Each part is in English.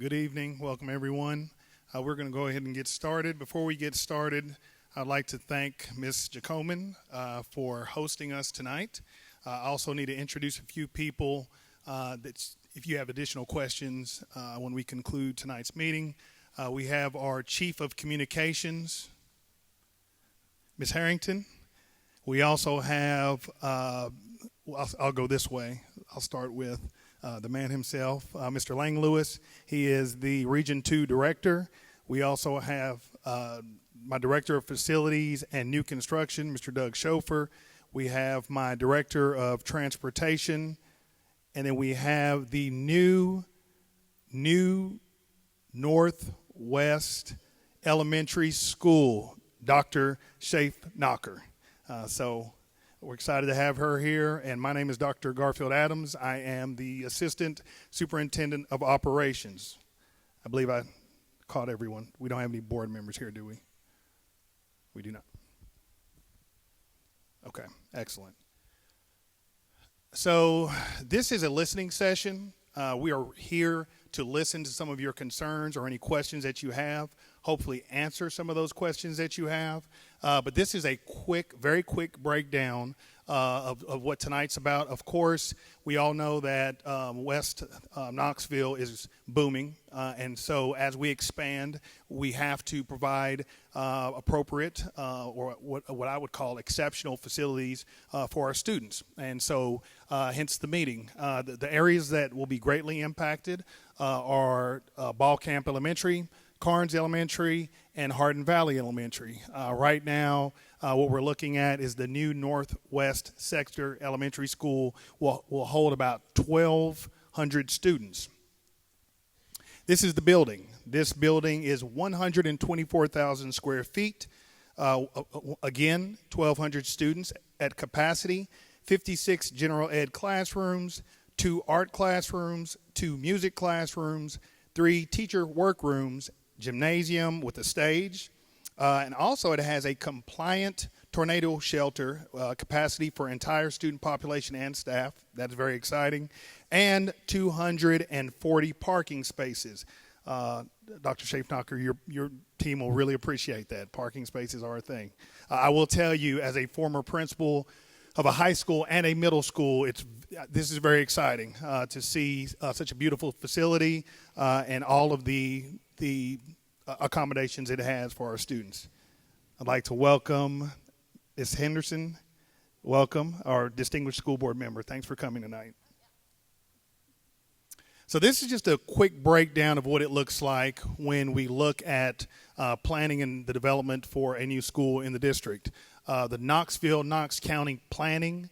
Good evening. Welcome, everyone. We're going to go ahead and get started. Before we get started, I'd like to thank Ms. Jacoman for hosting us tonight. I also need to introduce a few people if you have additional questions when we conclude tonight's meeting. We have our Chief of Communications, Ms. Harrington. We also have, I'll go this way. I'll start with the man himself, Mr. Lang Lewis. He is the Region 2 Director. We also have my Director of Facilities and New Construction, Mr. Doug Schofer. We have my Director of Transportation. And then we have the new Northwest Elementary School, Dr. Knocker. So we're excited to have her here, and my name is Dr. Garfield Adams. I am the Assistant Superintendent of Operations. I believe I caught everyone. We don't have any board members here, do we? We do not. Okay, excellent. So this is a listening session. We are here to listen to some of your concerns or any questions that you have, hopefully answer some of those questions that you have. But this is a very quick breakdown of what tonight's about. Of course, we all know that West Knoxville is booming. And so as we expand, we have to provide appropriate or what I would call exceptional facilities for our students. And so hence the meeting. The areas that will be greatly impacted are Ball Camp Elementary, Carnes Elementary, and Hardin Valley Elementary. Right now, what we're looking at is the new Northwest Sector Elementary School will hold about 1,200 students. This is the building. This building is 124,000 square feet. Again, 1,200 students at capacity, 56 general ed classrooms, 2 art classrooms, 2 music classrooms, 3 teacher workrooms, gymnasium with a stage, and also it has a compliant tornado shelter capacity for entire student population and staff. That's very exciting. And 240 parking spaces. Dr. Schaefnacher, your team will really appreciate that. Parking spaces are a thing. I will tell you, as a former principal of a high school and a middle school, this is very exciting to see such a beautiful facility and all of the accommodations it has for our students. I'd like to welcome Ms. Henderson. Welcome, our distinguished school board member. Thanks for coming tonight. So this is just a quick breakdown of what it looks like when we look at planning and the development for a new school in the district. The Knoxville-Knox County Planning,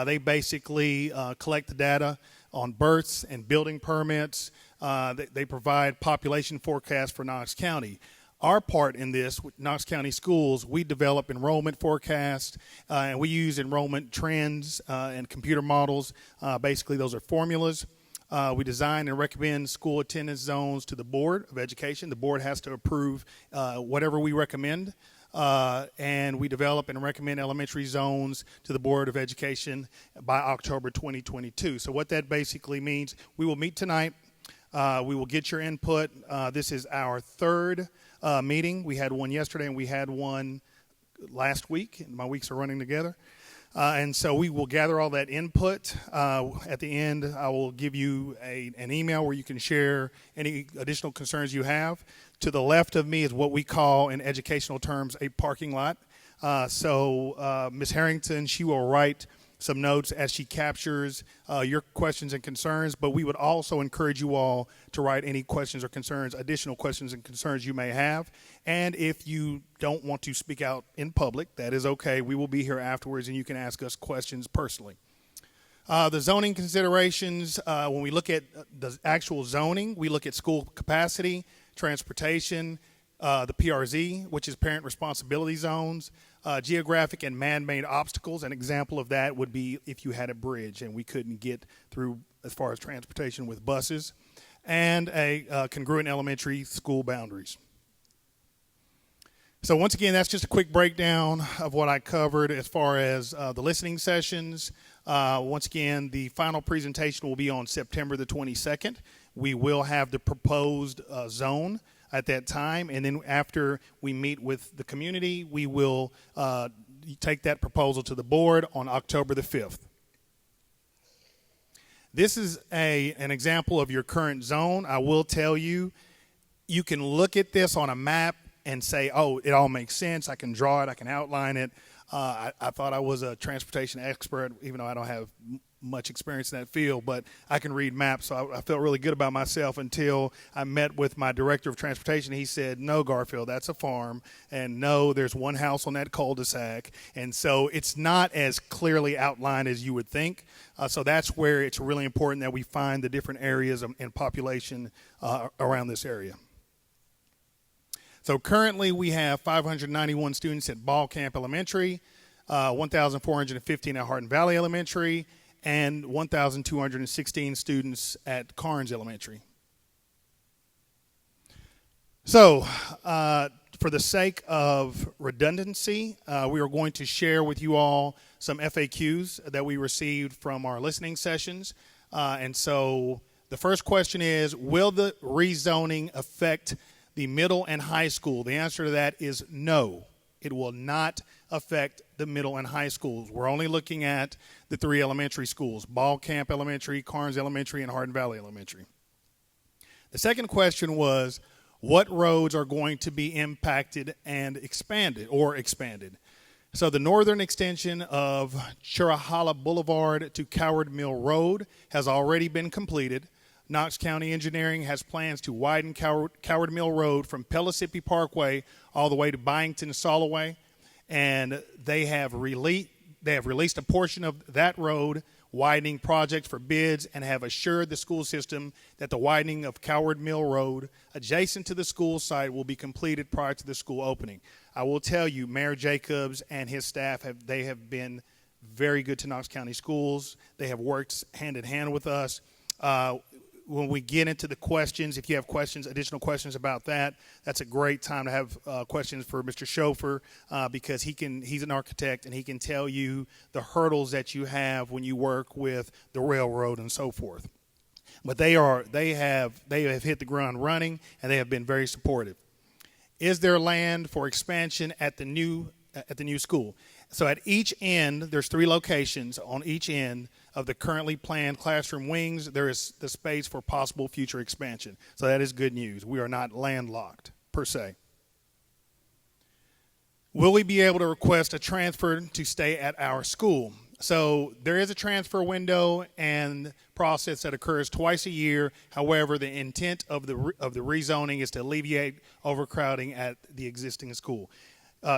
they basically collect the data on births and building permits. They provide population forecasts for Knox County. Our part in this, with Knox County Schools, we develop enrollment forecasts, and we use enrollment trends and computer models. Basically, those are formulas. We design and recommend school attendance zones to the Board of Education. The board has to approve whatever we recommend. And we develop and recommend elementary zones to the Board of Education by October 2022. So what that basically means, we will meet tonight. We will get your input. This is our third meeting. We had one yesterday and we had one last week. My weeks are running together. And so we will gather all that input. At the end, I will give you an email where you can share any additional concerns you have. To the left of me is what we call, in educational terms, a parking lot. So Ms. Harrington, she will write some notes as she captures your questions and concerns, but we would also encourage you all to write any questions or concerns, additional questions and concerns you may have. And if you don't want to speak out in public, that is okay. We will be here afterwards and you can ask us questions personally. The zoning considerations, when we look at the actual zoning, we look at school capacity, transportation, the PRZ, which is parent responsibility zones, geographic and man-made obstacles. An example of that would be if you had a bridge and we couldn't get through as far as transportation with buses, and a congruent elementary school boundaries. So once again, that's just a quick breakdown of what I covered as far as the listening sessions. Once again, the final presentation will be on September the 22nd. We will have the proposed zone at that time, and then after we meet with the community, we will take that proposal to the board on October the 5th. This is an example of your current zone. I will tell you, you can look at this on a map and say, oh, it all makes sense. I can draw it. I can outline it. I thought I was a transportation expert, even though I don't have much experience in that field, but I can read maps, so I felt really good about myself until I met with my director of transportation. He said, no, Garfield, that's a farm, and no, there's one house on that cul-de-sac, and so it's not as clearly outlined as you would think. So that's where it's really important that we find the different areas and population around this area. So currently we have 591 students at Ball Camp Elementary, 1,415 at Hardin Valley Elementary, and 1,216 students at Carnes Elementary. So, for the sake of redundancy, we are going to share with you all some FAQs that we received from our listening sessions. And so the first question is, will the rezoning affect the middle and high school? The answer to that is no. It will not affect the middle and high schools. We're only looking at the 3 elementary schools, Ball Camp Elementary, Carnes Elementary, and Hardin Valley Elementary. The second question was, what roads are going to be impacted and expanded? So the northern extension of Chirahala Boulevard to Coward Mill Road has already been completed. Knox County Engineering has plans to widen Coward Mill Road from Pellissippi Parkway all the way to Byington Soloway, and they have released a portion of that road widening project for bids and have assured the school system that the widening of Coward Mill Road adjacent to the school site will be completed prior to the school opening. I will tell you, Mayor Jacobs and his staff have been very good to Knox County Schools. They have worked hand in hand with us. When we get into the questions, if you have questions, additional questions about that, that's a great time to have questions for Mr. Schofer because he's an architect and he can tell you the hurdles that you have when you work with the railroad and so forth. But they have hit the ground running and they have been very supportive. Is there land for expansion at the new school? So at each end, there's 3 locations on each end of the currently planned classroom wings. There is the space for possible future expansion. So that is good news. We are not landlocked, per se. Will we be able to request a transfer to stay at our school? So there is a transfer window and process that occurs twice a year. However, the intent of the rezoning is to alleviate overcrowding at the existing school.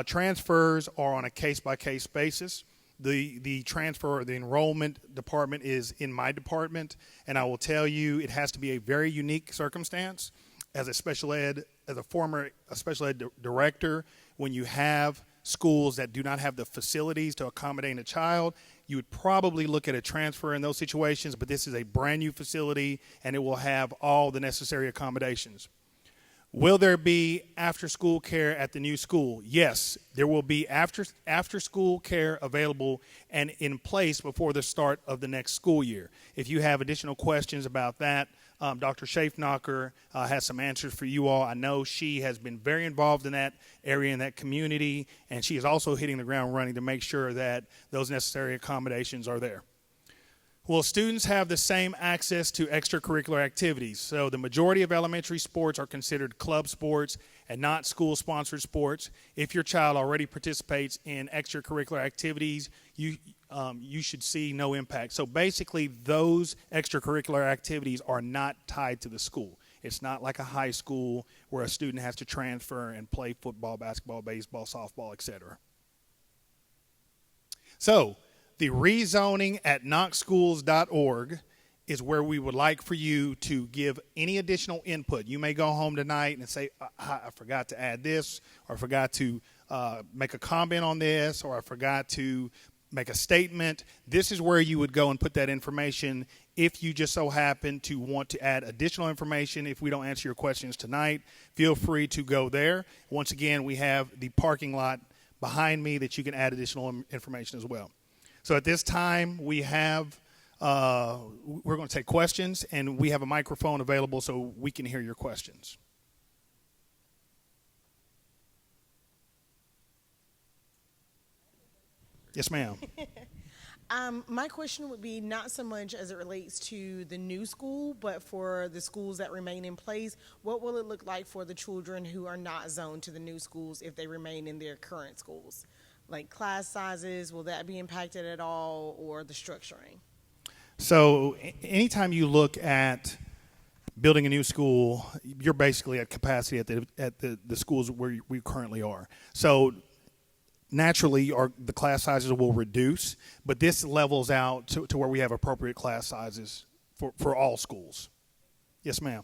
Transfers are on a case-by-case basis. The transfer or the enrollment department is in my department, and I will tell you it has to be a very unique circumstance. As a former special ed director, when you have schools that do not have the facilities to accommodate a child, you would probably look at a transfer in those situations, but this is a brand new facility and it will have all the necessary accommodations. Will there be after-school care at the new school? Yes, there will be after-school care available and in place before the start of the next school year. If you have additional questions about that, Dr. Schaefnacher has some answers for you all. I know she has been very involved in that area, in that community, and she is also hitting the ground running to make sure that those necessary accommodations are there. Will students have the same access to extracurricular activities? So the majority of elementary sports are considered club sports and not school-sponsored sports. If your child already participates in extracurricular activities, you should see no impact. So basically, those extracurricular activities are not tied to the school. It's not like a high school where a student has to transfer and play football, basketball, baseball, softball, etc. So the rezoning at knoxschools.org is where we would like for you to give any additional input. You may go home tonight and say, I forgot to add this, or I forgot to make a comment on this, or I forgot to make a statement. This is where you would go and put that information if you just so happen to want to add additional information. If we don't answer your questions tonight, feel free to go there. Once again, we have the parking lot behind me that you can add additional information as well. So at this time, we have we're going to take questions, and we have a microphone available so we can hear your questions. Yes, ma'am. My question would be not so much as it relates to the new school, but for the schools that remain in place, what will it look like for the children who are not zoned to the new schools if they remain in their current schools? Like class sizes, will that be impacted at all, or the structuring? So anytime you look at building a new school, you're basically at capacity at the schools where we currently are. So naturally, the class sizes will reduce, but this levels out to where we have appropriate class sizes for all schools. Yes, ma'am.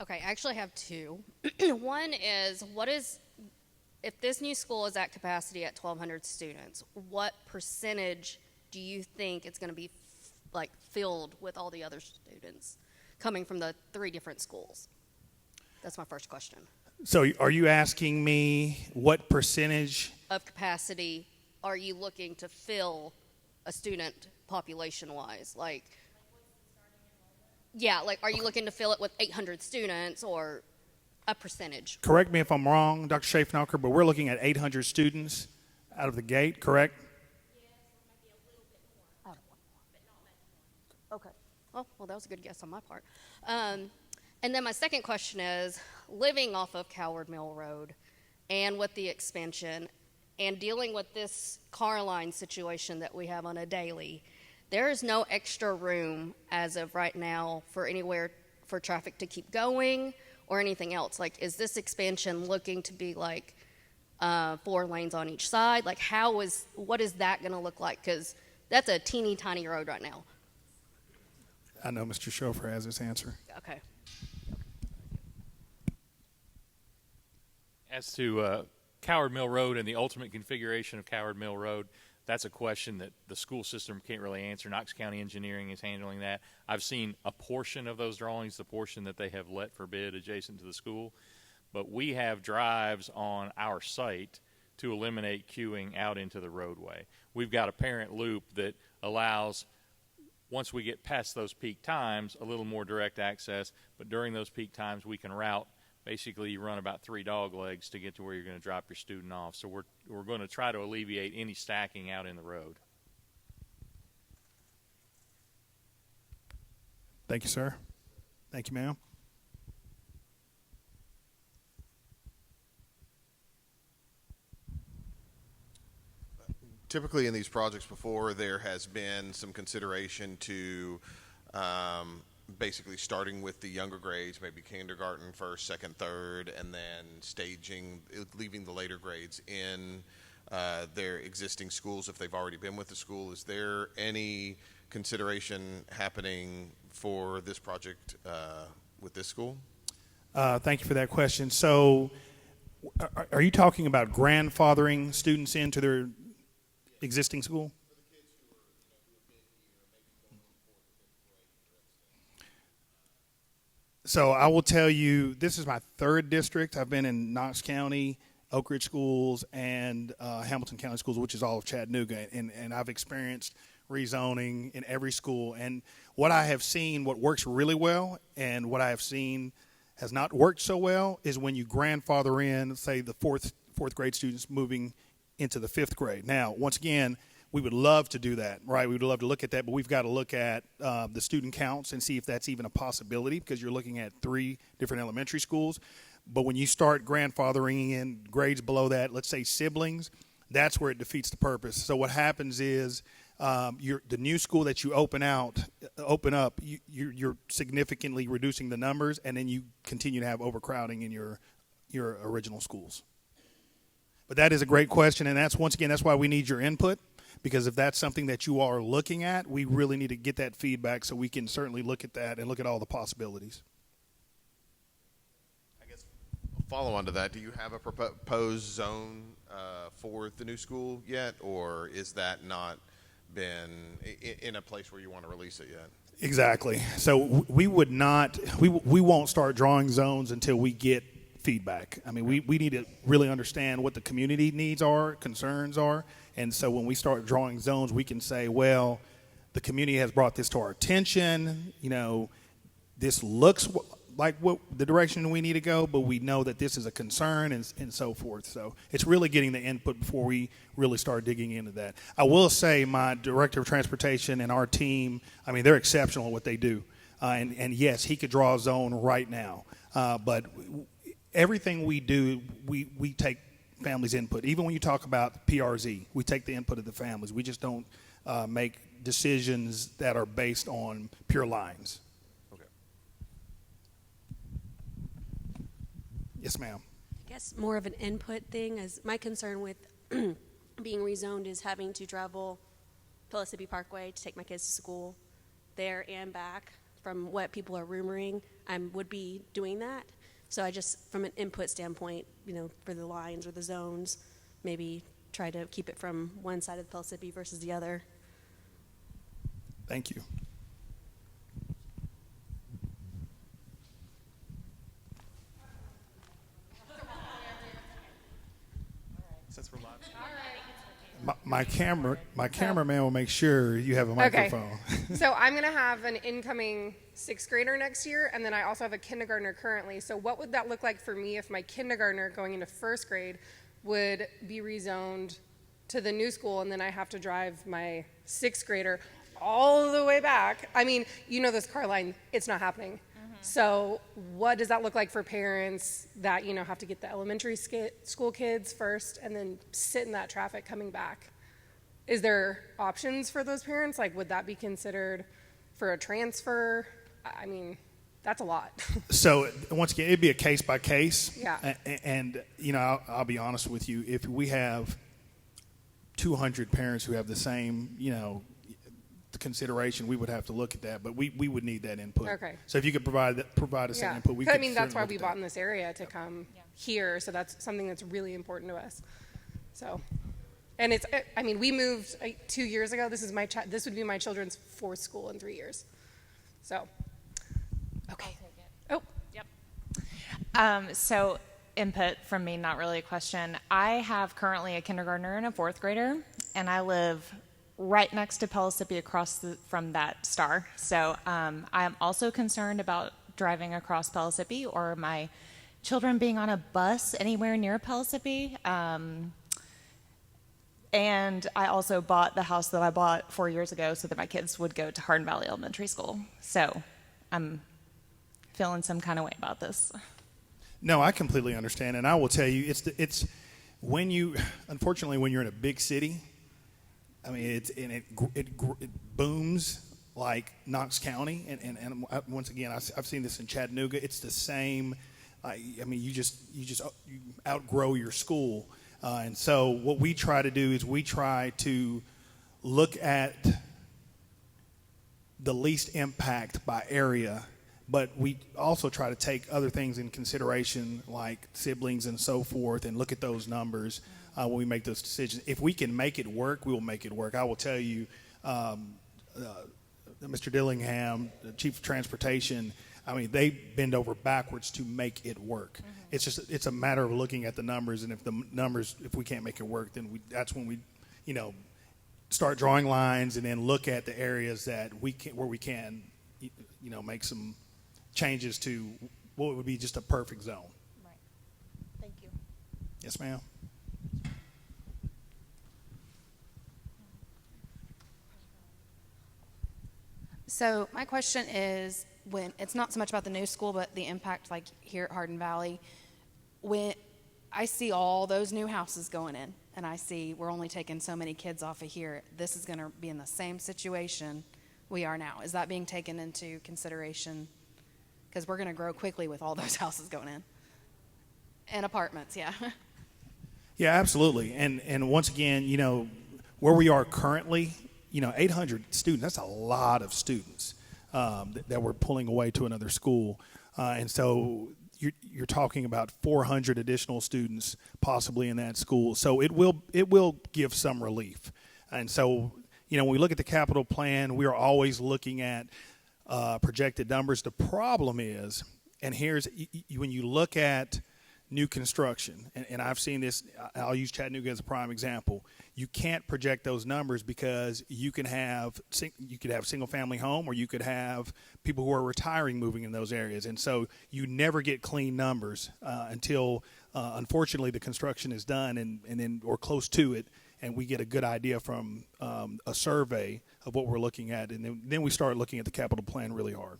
Okay, I actually have two. One is, if this new school is at capacity at 1,200 students, what percentage do you think it's going to be filled with all the other students coming from the 3 different schools? That's my first question. So are you asking me what percentage of capacity are you looking to fill a student population-wise? Are you looking to fill it with 800 students or a percentage? Correct me if I'm wrong, Dr. Schaffnacher, but we're looking at 800 students out of the gate, correct? Okay. Well, that was a good guess on my part. And then my second question is, living off of Coward Mill Road and with the expansion and dealing with this car line situation that we have on a daily, there is no extra room as of right now for anywhere for traffic to keep going or anything else. Is this expansion looking to be 4 lanes on each side? What is that going to look like? Because that's a teeny tiny road right now. I know Mr. Schofer has this answer. Okay. As to Coward Mill Road and the ultimate configuration of Coward Mill Road, that's a question that the school system can't really answer. Knox County Engineering is handling that. I've seen a portion of those drawings, the portion that they have let for bid adjacent to the school. But we have drives on our site to eliminate queuing out into the roadway. We've got a parent loop that allows, once we get past those peak times, a little more direct access. But during those peak times, we can route. Basically, you run about 3 dog legs to get to where you're going to drop your student off. So we're going to try to alleviate any stacking out in the road. Thank you, sir. Thank you, ma'am. Typically in these projects before, there has been some consideration to basically starting with the younger grades, maybe kindergarten, first, second, third, and then leaving the later grades in their existing schools if they've already been with the school. Is there any consideration happening for this project with this school? Thank you for that question. So are you talking about grandfathering students into their existing school? So I will tell you, this is my 3rd district. I've been in Knox County, Oak Ridge schools, and Hamilton County schools, which is all of Chattanooga. And I've experienced rezoning in every school. And what I have seen, what works really well, and what I have seen has not worked so well, is when you grandfather in, say, the fourth grade students moving into the 5th grade. Now, once again, we would love to do that, right? We would love to look at that, but we've got to look at the student counts and see if that's even a possibility, because you're looking at 3 different elementary schools. But when you start grandfathering in grades below that, let's say siblings, that's where it defeats the purpose. So what happens is the new school that you open up, you're significantly reducing the numbers, and then you continue to have overcrowding in your original schools. But that is a great question, and that's why we need your input. Because if that's something that you are looking at, we really need to get that feedback so we can certainly look at that and look at all the possibilities. I guess follow on to that, do you have a proposed zone for the new school yet, or is that not been in a place where you want to release it yet? Exactly. So we won't start drawing zones until we get feedback. I mean, we need to really understand what the community needs are, concerns are. And so when we start drawing zones, we can say, well, the community has brought this to our attention. You know, this looks like what the direction we need to go, but we know that this is a concern and so forth. So it's really getting the input before we really start digging into that. I will say my director of transportation and our team, I mean, they're exceptional at what they do. And yes, he could draw a zone right now. But everything we do, we take families' input. Even when you talk about PRZ, we take the input of the families. We just don't make decisions that are based on pure lines. Okay. Yes, ma'am. I guess more of an input thing, as my concern with being rezoned is having to travel Pellissippi Parkway to take my kids to school there and back. From what people are rumoring, I would be doing that. So I just, from an input standpoint, you know, for the lines or the zones, maybe try to keep it from one side of the Pellissippi versus the other. Thank you. Since we're live. My cameraman will make sure you have a microphone. So I'm going to have an incoming 6th grader next year, and then I also have a kindergartner currently. So what would that look like for me if my kindergartner going into 1st grade would be rezoned to the new school, and then I have to drive my 6th grader all the way back? I mean, you know this car line, it's not happening. So what does that look like for parents that, you know, have to get the elementary school kids first and then sit in that traffic coming back? Is there options for those parents? Like, would that be considered for a transfer? I mean, that's a lot. So once again, it'd be a case by case. Yeah. And you know, I'll be honest with you. If we have 200 parents who have the same, you know, consideration, we would have to look at that, but we would need that input. Okay. So if you could provide us that input, we could. I mean, that's why certainly we look at bought that. in this area to come here. So that's something that's really important to us. So, and it's, I mean, we moved 2 years ago. This is this would be my children's 4th school in 3 years. So, okay. Oh, yep. So input from me, not really a question. I have currently a kindergartner and a 4th grader, and I live right next to Pellissippi across from that star. So I am also concerned about driving across Pellissippi or my children being on a bus anywhere near Pellissippi. And I also bought the house that I bought 4 years ago so that my kids would go to Hardin Valley Elementary School. So I'm feeling some kind of way about this. No, I completely understand, and I will tell you, it's when you, unfortunately, when you're in a big city, I mean, it booms like Knox County, and once again, I've seen this in Chattanooga. It's the same. I mean, you outgrow your school, and so what we try to do is we try to look at the least impact by area, but we also try to take other things in consideration, like siblings and so forth, and look at those numbers. When we make those decisions. If we can make it work, we will make it work. I will tell you, Mr. Dillingham, the Chief of Transportation, I mean, they bend over backwards to make it work. Mm-hmm. It's a matter of looking at the numbers, and if we can't make it work, then that's when we, you know, start drawing lines and then look at the areas that where we can, you know, make some changes to what would be just a perfect zone. Right. Thank you. Yes, ma'am. So my question is, when it's not so much about the new school, but the impact like here at Hardin Valley, when I see all those new houses going in and I see we're only taking so many kids off of here, this is going to be in the same situation we are now. Is that being taken into consideration? Because we're going to grow quickly with all those houses going in. And apartments, yeah. Yeah, absolutely. And once again, you know, where we are currently, you know, 800 students, that's a lot of students that we're pulling away to another school. And so you're talking about 400 additional students possibly in that school. So it will give some relief. And so, you know, when we look at the capital plan, we are always looking at projected numbers. The problem is, and here's when you look at new construction, and I've seen this, I'll use Chattanooga as a prime example. You can't project those numbers because you could have single family home, or you could have people who are retiring moving in those areas. And so you never get clean numbers until unfortunately the construction is done and then or close to it, and we get a good idea from a survey of what we're looking at, and then we start looking at the capital plan really hard.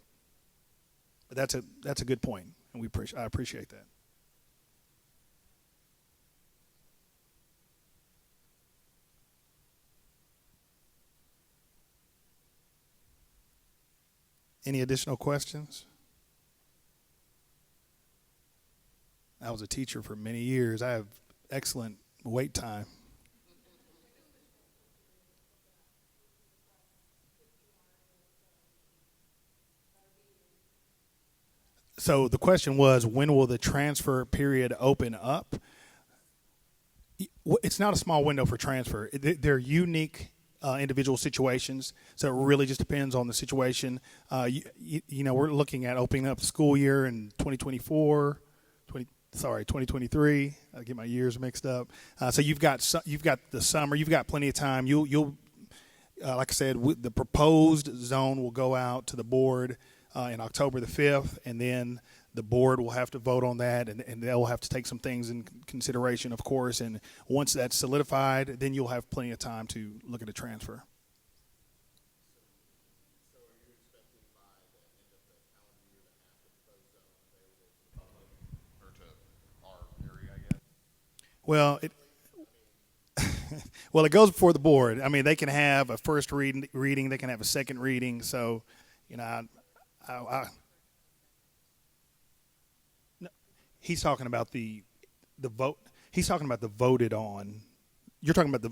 But that's a good point, and I appreciate that. Any additional questions? I was a teacher for many years. I have excellent wait time. So the question was, when will the transfer period open up? It's not a small window for transfer. They're unique individual situations, so it really just depends on the situation. We're looking at opening up the school year in 2023. I get my years mixed up. So you've got the summer. You've got plenty of time. You'll like I said, the proposed zone will go out to the board in October the 5th, and then the board will have to vote on that, and they'll have to take some things in consideration, of course. And once that's solidified, then you'll have plenty of time to look at a transfer. So are you expecting by the end of the calendar year to have the proposed zone available to the public or to our area, I guess? Well, well, it goes before the board. I mean, they can have a first reading, they can have a second reading. So, no, he's talking about the vote. He's talking about the voted on. You're talking about the.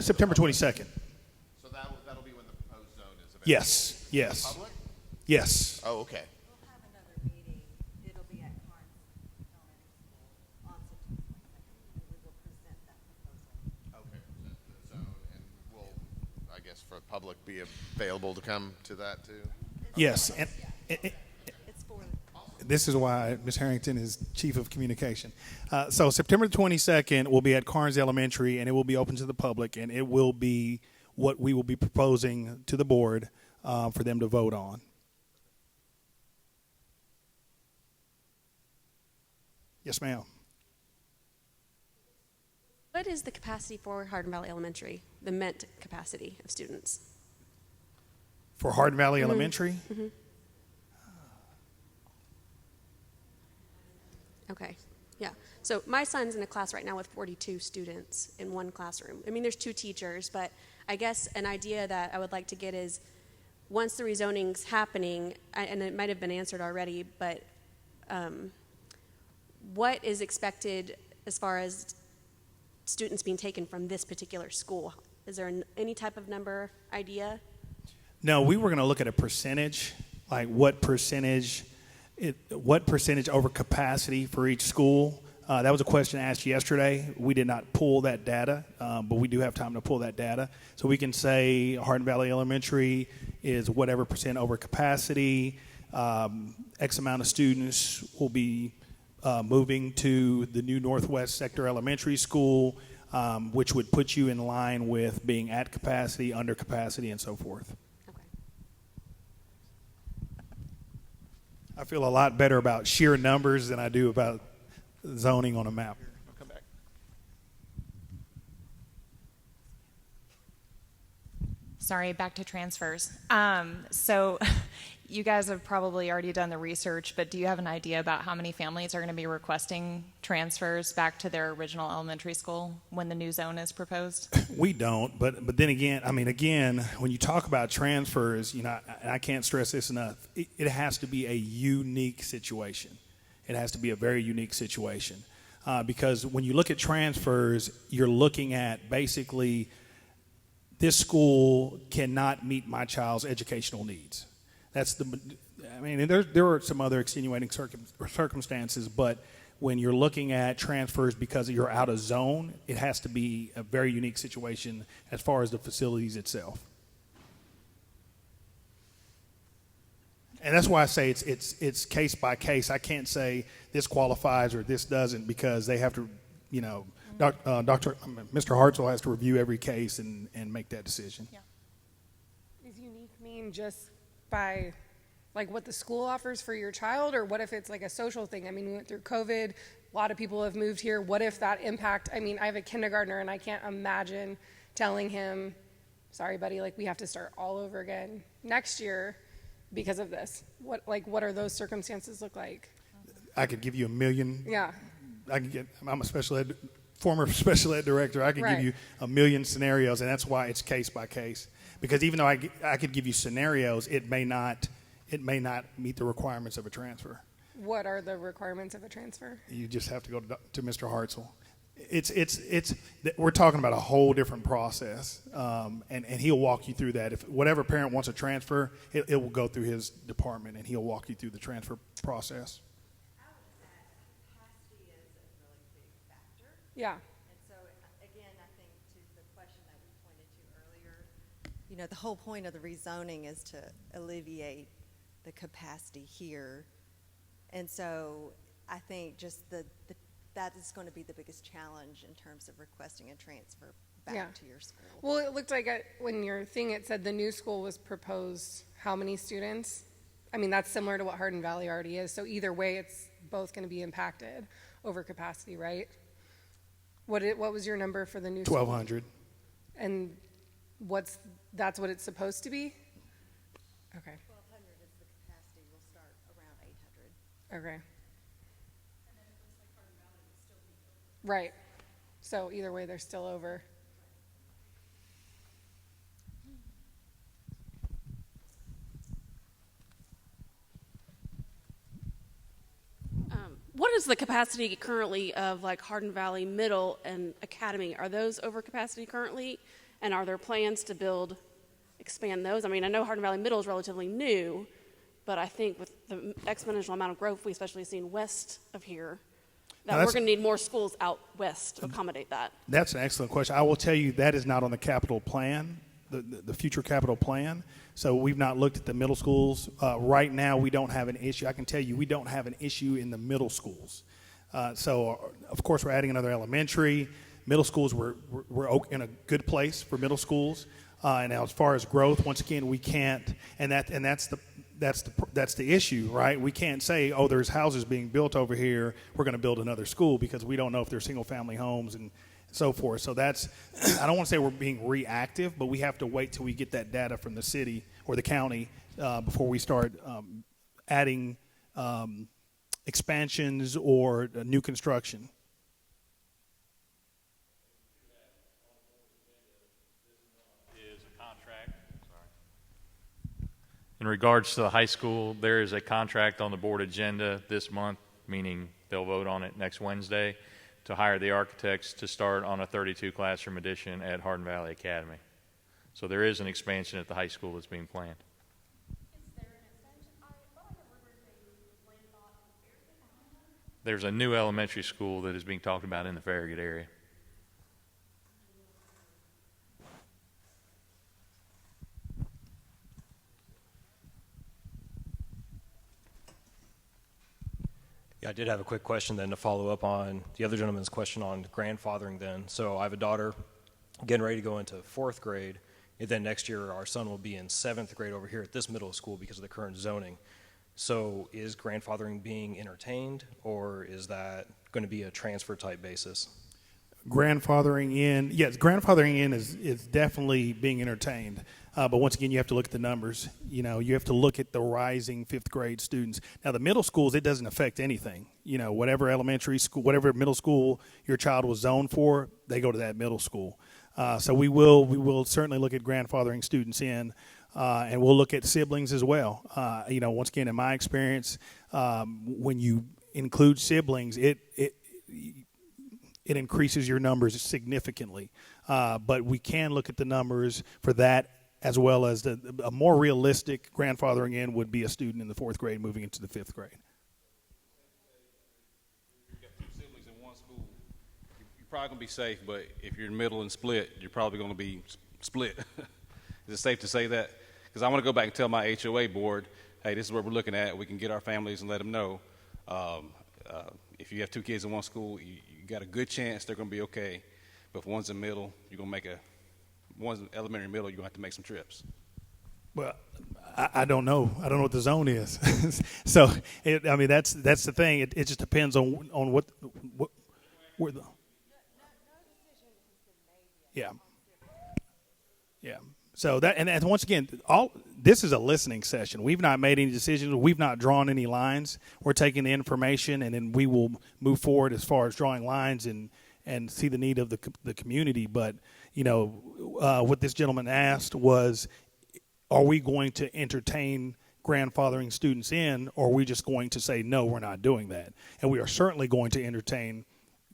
September 22nd. So that'll be when the proposed zone is available. Yes. Yes. Public? Yes. Oh, okay. We'll have another meeting. It'll be at Carnes Elementary School on September 22nd, and we will present that proposal. Okay, present the zone, and will, I guess, for the public be available to come to that too? Yes. And It's for this is why Ms. Harrington is Chief of Communication. So September 22nd will be at Carnes Elementary, and it will be open to the public, and it will be what we will be proposing to the board for them to vote on. Yes, ma'am. What is the capacity for Hardin Valley Elementary, the meant capacity of students? For Hardin Valley Elementary? Mm-hmm. Okay, yeah. So my son's in a class right now with 42 students in one classroom. I mean, there's 2 teachers, but I guess an idea that I would like to get is once the rezoning's happening, and it might have been answered already, but what is expected as far as students being taken from this particular school? Is there any type of number idea? No, we were going to look at a percentage, like what percentage over capacity for each school. That was a question asked yesterday. We did not pull that data, but we do have time to pull that data. So we can say Hardin Valley Elementary is whatever percent over capacity. X amount of students will be moving to the new Northwest Sector Elementary School, which would put you in line with being at capacity, under capacity, and so forth. Okay. I feel a lot better about sheer numbers than I do about zoning on a map. I'll come back. Sorry, back to transfers. So you guys have probably already done the research, but do you have an idea about how many families are going to be requesting transfers back to their original elementary school when the new zone is proposed? We don't, but then again, when you talk about transfers, I can't stress this enough. It has to be a unique situation. It has to be a very unique situation because when you look at transfers, you're looking at basically this school cannot meet my child's educational needs. There are some other extenuating circumstances, but when you're looking at transfers because you're out of zone, it has to be a very unique situation as far as the facilities itself. And that's why I say it's case by case. I can't say this qualifies or this doesn't because they have to, Mr. Hartzell has to review every case and make that decision. Yeah. Is unique mean just by like what the school offers for your child, or what if it's like a social thing? I mean, we went through COVID. A lot of people have moved here. What if that impact? I mean, I have a kindergartner, and I can't imagine telling him, "Sorry, buddy, like we have to start all over again next year because of this." What are those circumstances look like? I could give you a million. Yeah. I'm a former special ed director. I could give you a million scenarios, and that's why it's case by case. Because even though I could give you scenarios, it may not meet the requirements of a transfer. What are the requirements of a transfer? You just have to go to Mr. Hartzell. We're talking about a whole different process, and he'll walk you through that. If whatever parent wants a transfer, it will go through his department, and he'll walk you through the transfer process. Capacity is a really big factor. Yeah. And so, again, I think to the question that we pointed to earlier, the whole point of the rezoning is to alleviate the capacity here. And so I think just that is going to be the biggest challenge in terms of requesting a transfer back to your school. Well, it looked like when your thing, it said the new school was proposed how many students? I mean, that's similar to what Hardin Valley already is. So either way, it's both going to be impacted over capacity, right? What was your number for the new 1,200. School? And that's what it's supposed to be? Okay. 1,200 is the capacity. We'll start around 800. Okay. And then it looks like Hardin Valley will still be over. Right. So either way, they're still over. What is the capacity currently of like Hardin Valley Middle and Academy? Are those over capacity currently? And are there plans to expand those? I mean, I know Hardin Valley Middle is relatively new, but I think with the exponential amount of growth we especially seen west of here, that we're going to need more schools out west to accommodate that. That's an excellent question. I will tell you that is not on the capital plan, the future capital plan. So we've not looked at the middle schools. Right now, we don't have an issue. I can tell you we don't have an issue in the middle schools. So, of course, we're adding another elementary. Middle schools, we're in a good place for middle schools. And now as far as growth, once again, we can't, and that's the issue, right? We can't say, oh, there's houses being built over here, we're going to build another school, because we don't know if they're single-family homes and so forth. So that's, I don't want to say we're being reactive, but we have to wait till we get that data from the city or the county before we start adding expansions or new construction. In regards to the high school, there is a contract on the board agenda this month, meaning they'll vote on it next Wednesday, to hire the architects to start on a 32 classroom addition at Hardin Valley Academy. So there is an expansion at the high school that's being planned. Is there an expansion? I thought I heard rumors they land lot in Farragut. There's a new elementary school that is being talked about in the Farragut area. Yeah, I did have a quick question then to follow up on the other gentleman's question on grandfathering then. So I have a daughter getting ready to go into 4th grade, and then next year our son will be in 7th grade over here at this middle school because of the current zoning. So is grandfathering being entertained, or is that going to be a transfer type basis? Grandfathering in, yes, grandfathering in is definitely being entertained. But once again, you have to look at the numbers. You have to look at the rising 5th grade students. Now, the middle schools, it doesn't affect anything. Whatever elementary school, whatever middle school your child was zoned for, they go to that middle school. So we will certainly look at grandfathering students in, and we'll look at siblings as well. Once again, in my experience, when you include siblings, it increases your numbers significantly. But we can look at the numbers for that, as well as a more realistic grandfathering in would be a student in the 4th grade moving into the 5th grade. You've got 2 siblings in one school. You're probably going to be safe, but if you're in the middle and split, you're probably going to be split. Is it safe to say that? Because I want to go back and tell my HOA board hey, this is what we're looking at. We can get our families and let them know. If you have two kids in one school, you got a good chance they're going to be okay. But if one's in middle, you're going to one's elementary and middle, you're going to have to make some trips. Well, I don't know. I don't know what the zone is. So, that's the thing. It just depends on what where the. Yeah. Yeah. So and once again, this is a listening session. We've not made any decisions. We've not drawn any lines. We're taking the information, and then we will move forward as far as drawing lines and see the need of the community. But what this gentleman asked was, are we going to entertain grandfathering students in, or are we just going to say, no, we're not doing that? And we are certainly going to entertain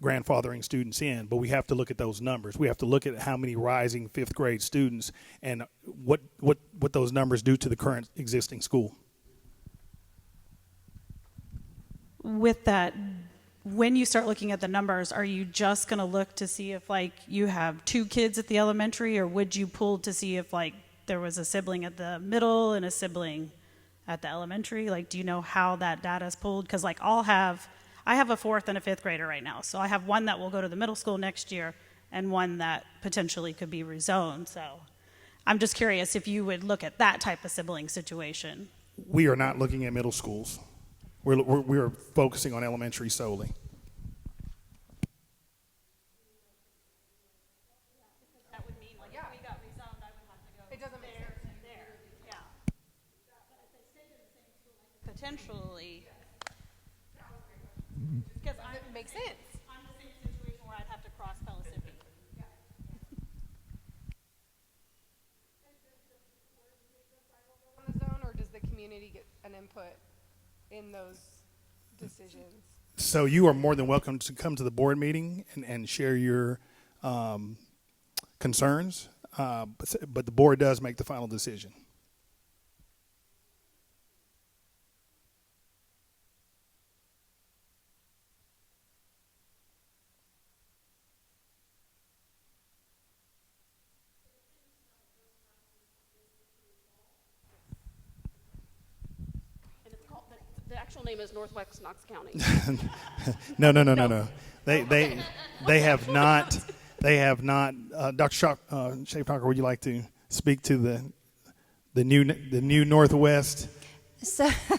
grandfathering students in, but we have to look at those numbers. We have to look at how many rising fifth grade students and what those numbers do to the current existing school. With that, when you start looking at the numbers, are you just going to look to see if you have two kids at the elementary, or would you pull to see if there was a sibling at the middle and a sibling at the elementary? Do you know how that data is pulled? Because I have a fourth and a fifth grader right now. So I have one that will go to the middle school next year and one that potentially could be rezoned. So I'm just curious if you would look at that type of sibling situation. We are not looking at middle schools. We're focusing on elementary solely. That would mean if we got rezoned, I would have to go It doesn't make sense. there. Yeah. But if they stayed in the same school, potentially. Because It makes sense. I'm in the same situation where I'd have to cross Pellissippi. On the zone, or does the community get an input in those decisions? So you are more than welcome to come to the board meeting and share your concerns, but the board does make the final decision. The actual name is Northwest Knox County. No. They have not. They have not. Dr. Schaefnacher, would you like to speak to the new Northwest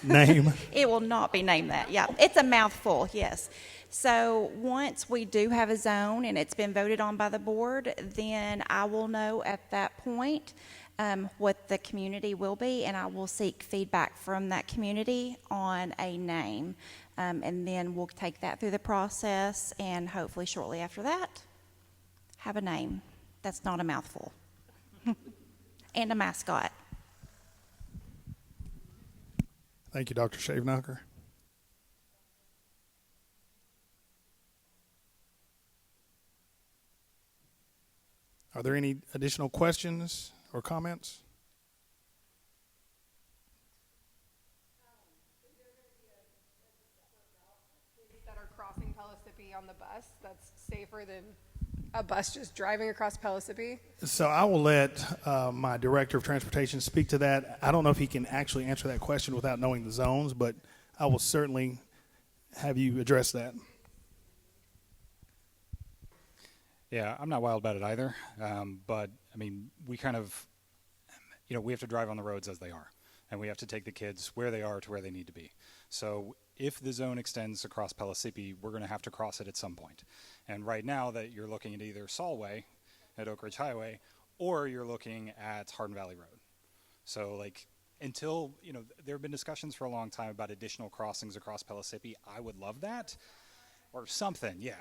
name? It will not be named that. Yeah, it's a mouthful. Yes. So once we do have a zone and it's been voted on by the board, then I will know at that point what the community will be, and I will seek feedback from that community on a name. And then we'll take that through the process, and hopefully shortly after that, have a name that's not a mouthful. And a mascot. Thank you, Dr. Schaefnacher. Are there any additional questions or comments? That are crossing Pellissippi on the bus, that's safer than a bus just driving across Pellissippi? So I will let my director of transportation speak to that. I don't know if he can actually answer that question without knowing the zones, but I will certainly have you address that. Yeah, I'm not wild about it either. But I mean, we kind of, we have to drive on the roads as they are, and we have to take the kids where they are to where they need to be. So if the zone extends across Pellissippi, we're going to have to cross it at some point. And right now that you're looking at either Solway at Oak Ridge Highway, or you're looking at Hardin Valley Road. So until, there have been discussions for a long time about additional crossings across Pellissippi. I would love that, or something, yeah.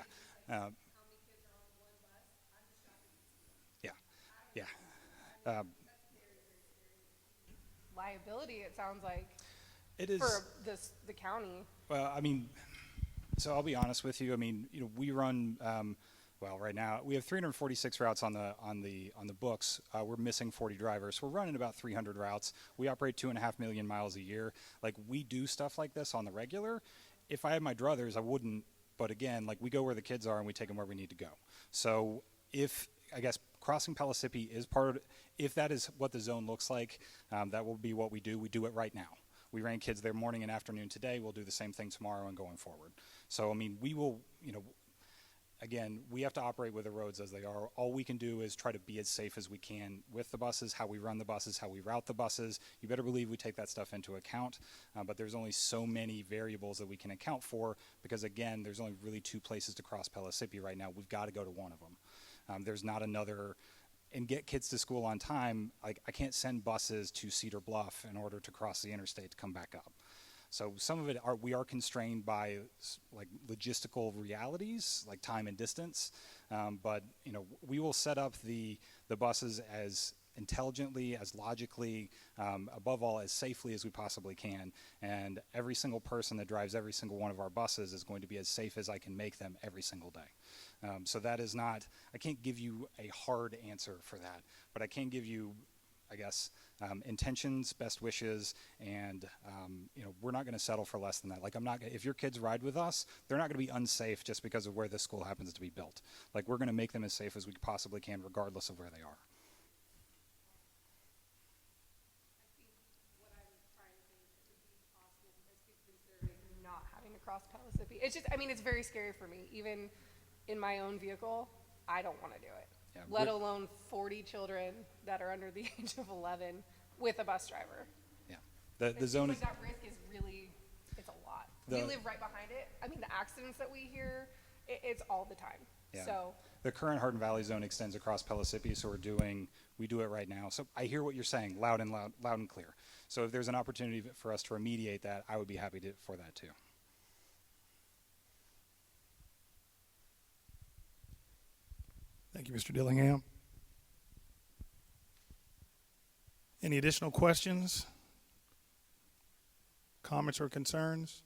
Yeah. Liability, it sounds like. It is. For the county. Well, I mean, so I'll be honest with you. I mean, we run, right now we have 346 routes on the books. We're missing 40 drivers. So we're running about 300 routes. We operate 2.5 million miles a year. We do stuff like this on the regular. If I had my druthers, I wouldn't. But again, we go where the kids are and we take them where we need to go. So I guess crossing Pellissippi is part of, if that is what the zone looks like, that will be what we do. We do it right now. We ran kids there morning and afternoon today. We'll do the same thing tomorrow and going forward. So, I mean, we will, again, we have to operate with the roads as they are. All we can do is try to be as safe as we can with the buses, how we run the buses, how we route the buses. You better believe we take that stuff into account, but there's only so many variables that we can account for because, again, there's only really 2 places to cross Pellissippi right now. We've got to go to one of them. There's not another, and get kids to school on time. Like, I can't send buses to Cedar Bluff in order to cross the interstate to come back up. So some of it we are constrained by like logistical realities, like time and distance. But we will set up the buses as intelligently, as logically, above all, as safely as we possibly can. And every single person that drives every single one of our buses is going to be as safe as I can make them every single day. So that is not, I can't give you a hard answer for that, but I can give you, I guess, intentions, best wishes, and we're not going to settle for less than that. Like, if your kids ride with us, they're not going to be unsafe just because of where this school happens to be built. Like, we're going to make them as safe as we possibly can, regardless of where they are. Not having to cross Pellissippi. It's just, I mean, it's very scary for me. Even in my own vehicle, I don't want to do it. Yeah, let alone 40 children that are under the age of 11 with a bus driver. Yeah. The zone is, that risk is really, it's a lot. We live right behind it. I mean, the accidents that we hear, it's all the time. yeah. So The current Hardin Valley zone extends across Pellissippi, so we do it right now. So I hear what you're saying, loud and clear. So if there's an opportunity for us to remediate that, I would be happy for that too. Thank you, Mr. Dillingham. Any additional questions, comments, or concerns?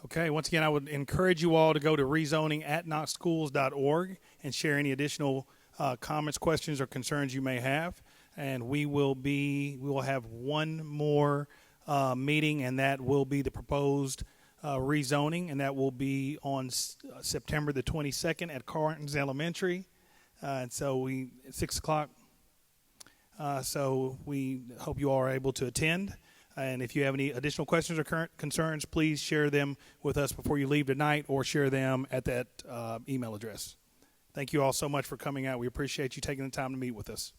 Okay, once again, I would encourage you all to go to rezoning@knoxschools.org and share any additional comments, questions, or concerns you may have. And we will have one more meeting, and that will be the proposed rezoning, and that will be on September the 22nd at Cartons Elementary. And so 6 o'clock. So we hope you all are able to attend. And if you have any additional questions or current concerns, please share them with us before you leave tonight, or share them at that email address. Thank you all so much for coming out. We appreciate you taking the time to meet with us.